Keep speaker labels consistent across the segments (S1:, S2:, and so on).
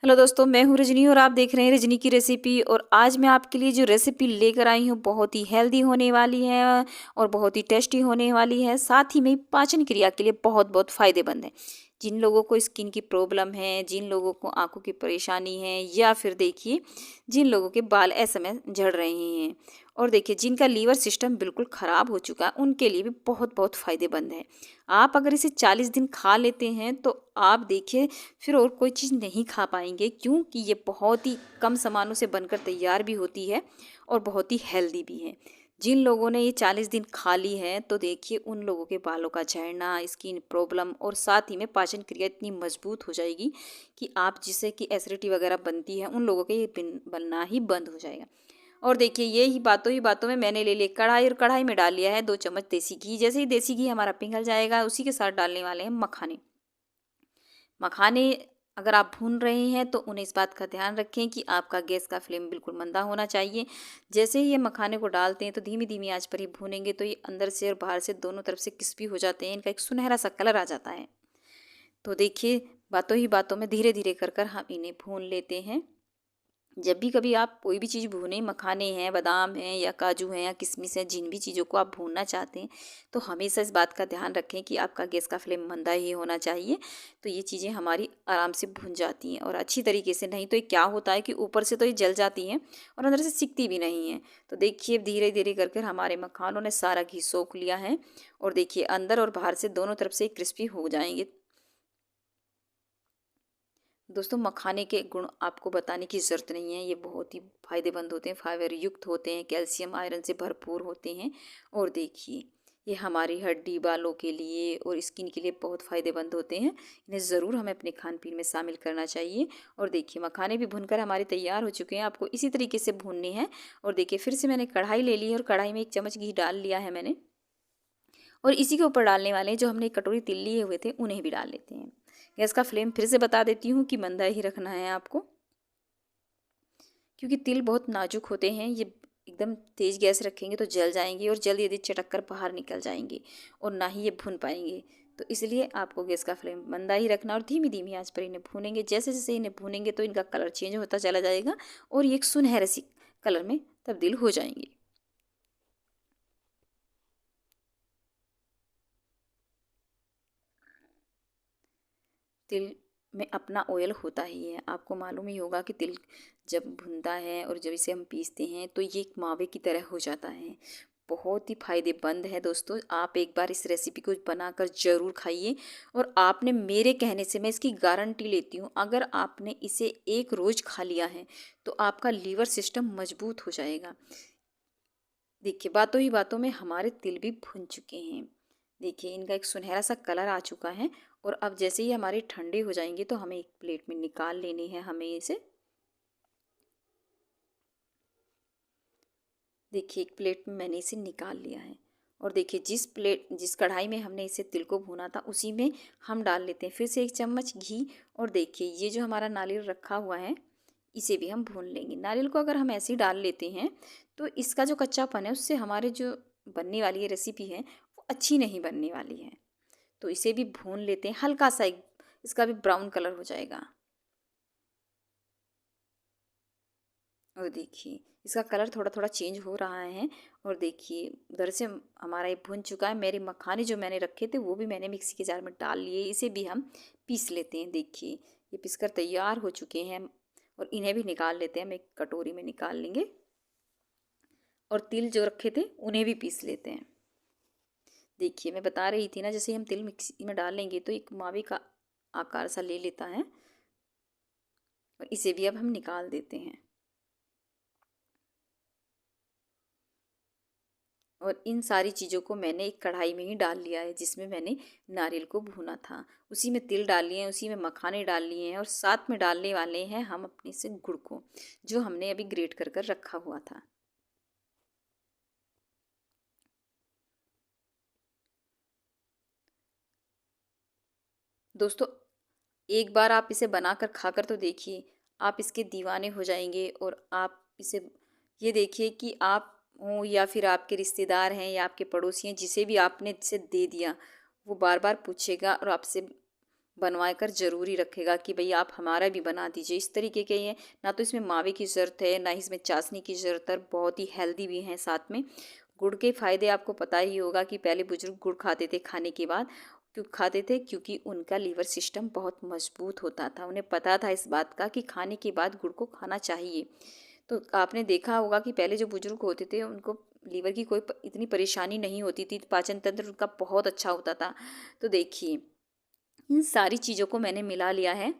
S1: Hello दोस्तों, मैं हूँ रजनी और आप देख रहे हैं रजनी की रेसिपी। और आज मैं आपके लिए जो रेसिपी लेकर आई हूँ बहुत ही हेल्दी होने वाली है और बहुत ही टेस्टी होने वाली है। साथ ही में पाचन क्रिया के लिए बहुत बहुत फ़ायदेमंद है। जिन लोगों को स्किन की प्रॉब्लम है, जिन लोगों को आंखों की परेशानी है, या फिर देखिए जिन लोगों के बाल असमय झड़ रहे हैं, और देखिए जिनका लीवर सिस्टम बिल्कुल ख़राब हो चुका है, उनके लिए भी बहुत बहुत फ़ायदेमंद है। आप अगर इसे 40 दिन खा लेते हैं तो आप देखिए फिर और कोई चीज़ नहीं खा पाएंगे, क्योंकि ये बहुत ही कम सामानों से बनकर तैयार भी होती है और बहुत ही हेल्दी भी है। जिन लोगों ने ये 40 दिन खा ली है तो देखिए उन लोगों के बालों का झड़ना, स्किन प्रॉब्लम और साथ ही में पाचन क्रिया इतनी मजबूत हो जाएगी कि आप जिससे कि एसिडिटी वगैरह बनती है, उन लोगों के ये बनना ही बंद हो जाएगा। और देखिए ये ही बातों में मैंने ले ली कढ़ाई, और कढ़ाई में डाल लिया है 2 चम्मच देसी घी। जैसे ही देसी घी हमारा पिघल जाएगा, उसी के साथ डालने वाले हैं मखाने। मखाने अगर आप भून रहे हैं तो उन्हें इस बात का ध्यान रखें कि आपका गैस का फ्लेम बिल्कुल मंदा होना चाहिए। जैसे ही ये मखाने को डालते हैं तो धीमी धीमी आंच पर ही भूनेंगे तो ये अंदर से और बाहर से दोनों तरफ से क्रिस्पी हो जाते हैं, इनका एक सुनहरा सा कलर आ जाता है। तो देखिए बातों ही बातों में धीरे धीरे कर कर हम इन्हें भून लेते हैं। जब भी कभी आप कोई भी चीज़ भूनें, मखाने हैं, बादाम हैं, या काजू हैं, या किशमिश हैं, जिन भी चीज़ों को आप भूनना चाहते हैं, तो हमेशा इस बात का ध्यान रखें कि आपका गैस का फ्लेम मंदा ही होना चाहिए। तो ये चीज़ें हमारी आराम से भुन जाती हैं और अच्छी तरीके से। नहीं तो ये क्या होता है कि ऊपर से तो ये जल जाती हैं और अंदर से सिकती भी नहीं हैं। तो देखिए धीरे धीरे कर कर हमारे मखानों ने सारा घी सोख लिया है, और देखिए अंदर और बाहर से दोनों तरफ से क्रिस्पी हो जाएंगे। दोस्तों, मखाने के गुण आपको बताने की ज़रूरत नहीं है, ये बहुत ही फ़ायदेमंद होते हैं, फाइबर युक्त होते हैं, कैल्शियम आयरन से भरपूर होते हैं। और देखिए ये हमारी हड्डी, बालों के लिए और स्किन के लिए बहुत फ़ायदेमंद होते हैं। इन्हें ज़रूर हमें अपने खान पीन में शामिल करना चाहिए। और देखिए मखाने भी भुनकर हमारे तैयार हो चुके हैं, आपको इसी तरीके से भूनने हैं। और देखिए फिर से मैंने कढ़ाई ले ली है और कढ़ाई में 1 चम्मच घी डाल लिया है मैंने, और इसी के ऊपर डालने वाले हैं जो हमने एक कटोरी तिल लिए हुए थे, उन्हें भी डाल लेते हैं। गैस का फ्लेम फिर से बता देती हूँ कि मंदा ही रखना है आपको, क्योंकि तिल बहुत नाजुक होते हैं। ये एकदम तेज़ गैस रखेंगे तो जल जाएंगे और जल्दी जल्दी चटक कर बाहर निकल जाएंगे, और ना ही ये भुन पाएंगे। तो इसलिए आपको गैस का फ्लेम मंदा ही रखना और धीमी धीमी आंच पर इन्हें भूनेंगे। जैसे जैसे इन्हें भूनेंगे तो इनका कलर चेंज होता चला जाएगा और ये एक सुनहरे सी कलर में तब्दील हो जाएंगे। तिल में अपना ऑयल होता ही है, आपको मालूम ही होगा कि तिल जब भुनता है और जब इसे हम पीसते हैं तो ये एक मावे की तरह हो जाता है। बहुत ही फायदेमंद है दोस्तों, आप एक बार इस रेसिपी को बनाकर ज़रूर खाइए। और आपने मेरे कहने से मैं इसकी गारंटी लेती हूँ, अगर आपने इसे एक रोज़ खा लिया है तो आपका लीवर सिस्टम मजबूत हो जाएगा। देखिए बातों ही बातों में हमारे तिल भी भुन चुके हैं। देखिए इनका एक सुनहरा सा कलर आ चुका है। और अब जैसे ही हमारे ठंडे हो जाएंगे तो हमें एक प्लेट में निकाल लेने हैं हमें इसे। देखिए एक प्लेट में मैंने इसे निकाल लिया है। और देखिए जिस कढ़ाई में हमने इसे तिल को भुना था उसी में हम डाल लेते हैं फिर से 1 चम्मच घी। और देखिए ये जो हमारा नारियल रखा हुआ है, इसे भी हम भून लेंगे। नारियल को अगर हम ऐसे ही डाल लेते हैं तो इसका जो कच्चापन है उससे हमारे जो बनने वाली ये रेसिपी है वो अच्छी नहीं बनने वाली है। तो इसे भी भून लेते हैं हल्का सा, एक इसका भी ब्राउन कलर हो जाएगा। और देखिए इसका कलर थोड़ा थोड़ा चेंज हो रहा है। और देखिए उधर से हमारा ये भुन चुका है। मेरे मखाने जो मैंने रखे थे वो भी मैंने मिक्सी के जार में डाल लिए, इसे भी हम पीस लेते हैं। देखिए ये पीसकर तैयार हो चुके हैं और इन्हें भी निकाल लेते हैं, हम एक कटोरी में निकाल लेंगे। और तिल जो रखे थे उन्हें भी पीस लेते हैं। देखिए मैं बता रही थी ना, जैसे हम तिल मिक्सी में डाल लेंगे तो एक मावे का आकार सा ले लेता है, और इसे भी अब हम निकाल देते हैं। और इन सारी चीज़ों को मैंने एक कढ़ाई में ही डाल लिया है जिसमें मैंने नारियल को भूना था। उसी में तिल डाल लिए हैं, उसी में मखाने डाल लिए हैं, और साथ में डालने वाले हैं हम अपने से गुड़ को, जो हमने अभी ग्रेट कर कर रखा हुआ था। दोस्तों, एक बार आप इसे बनाकर खाकर तो देखिए, आप इसके दीवाने हो जाएंगे। और आप इसे ये देखिए कि आप हों या फिर आपके रिश्तेदार हैं या आपके पड़ोसी हैं, जिसे भी आपने इसे दे दिया वो बार बार पूछेगा और आपसे बनवा कर ज़रूरी रखेगा कि भई आप हमारा भी बना दीजिए। इस तरीके के ये ना तो इसमें मावे की ज़रूरत है, ना ही इसमें चाशनी की ज़रूरत है, बहुत ही हेल्दी भी हैं साथ में। गुड़ के फ़ायदे आपको पता ही होगा कि पहले बुज़ुर्ग गुड़ खाते थे खाने के बाद। क्यों खाते थे? क्योंकि उनका लीवर सिस्टम बहुत मज़बूत होता था। उन्हें पता था इस बात का कि खाने के बाद गुड़ को खाना चाहिए। तो आपने देखा होगा कि पहले जो बुज़ुर्ग होते थे उनको लीवर की कोई इतनी परेशानी नहीं होती थी, पाचन तंत्र उनका बहुत अच्छा होता था। तो देखिए, इन सारी चीज़ों को मैंने मिला लिया है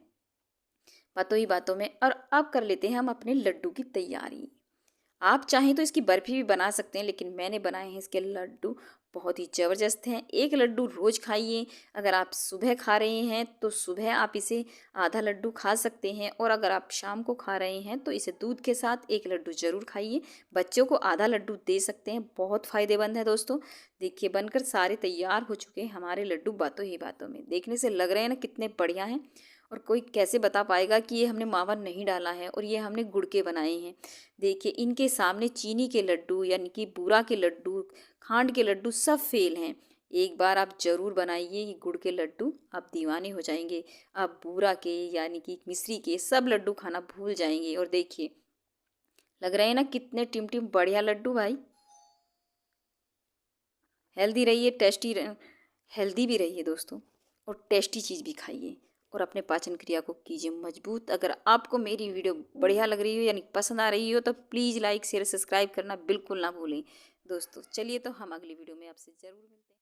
S1: बातों ही बातों में, और अब कर लेते हैं हम अपने लड्डू की तैयारी। आप चाहें तो इसकी बर्फ़ी भी बना सकते हैं, लेकिन मैंने बनाए हैं इसके लड्डू। बहुत ही ज़बरदस्त हैं। एक लड्डू रोज़ खाइए। अगर आप सुबह खा रहे हैं तो सुबह आप इसे आधा लड्डू खा सकते हैं, और अगर आप शाम को खा रहे हैं तो इसे दूध के साथ एक लड्डू ज़रूर खाइए। बच्चों को आधा लड्डू दे सकते हैं, बहुत फ़ायदेमंद है दोस्तों। देखिए, बनकर सारे तैयार हो चुके हैं हमारे लड्डू बातों ही बातों में। देखने से लग रहे हैं ना कितने बढ़िया हैं, और कोई कैसे बता पाएगा कि ये हमने मावा नहीं डाला है और ये हमने गुड़ के बनाए हैं। देखिए, इनके सामने चीनी के लड्डू यानी कि बूरा के लड्डू, खांड के लड्डू सब फेल हैं। एक बार आप ज़रूर बनाइए ये गुड़ के लड्डू, आप दीवाने हो जाएंगे। आप बूरा के यानी कि मिश्री के सब लड्डू खाना भूल जाएंगे। और देखिए, लग रहे हैं ना कितने टिम टिम बढ़िया लड्डू भाई। हेल्दी रहिए, हेल्दी भी रहिए दोस्तों, और टेस्टी चीज़ भी खाइए, और अपने पाचन क्रिया को कीजिए मजबूत। अगर आपको मेरी वीडियो बढ़िया लग रही हो यानी पसंद आ रही हो तो प्लीज़ लाइक शेयर सब्सक्राइब करना बिल्कुल ना भूलें दोस्तों। चलिए, तो हम अगली वीडियो में आपसे ज़रूर मिलते हैं।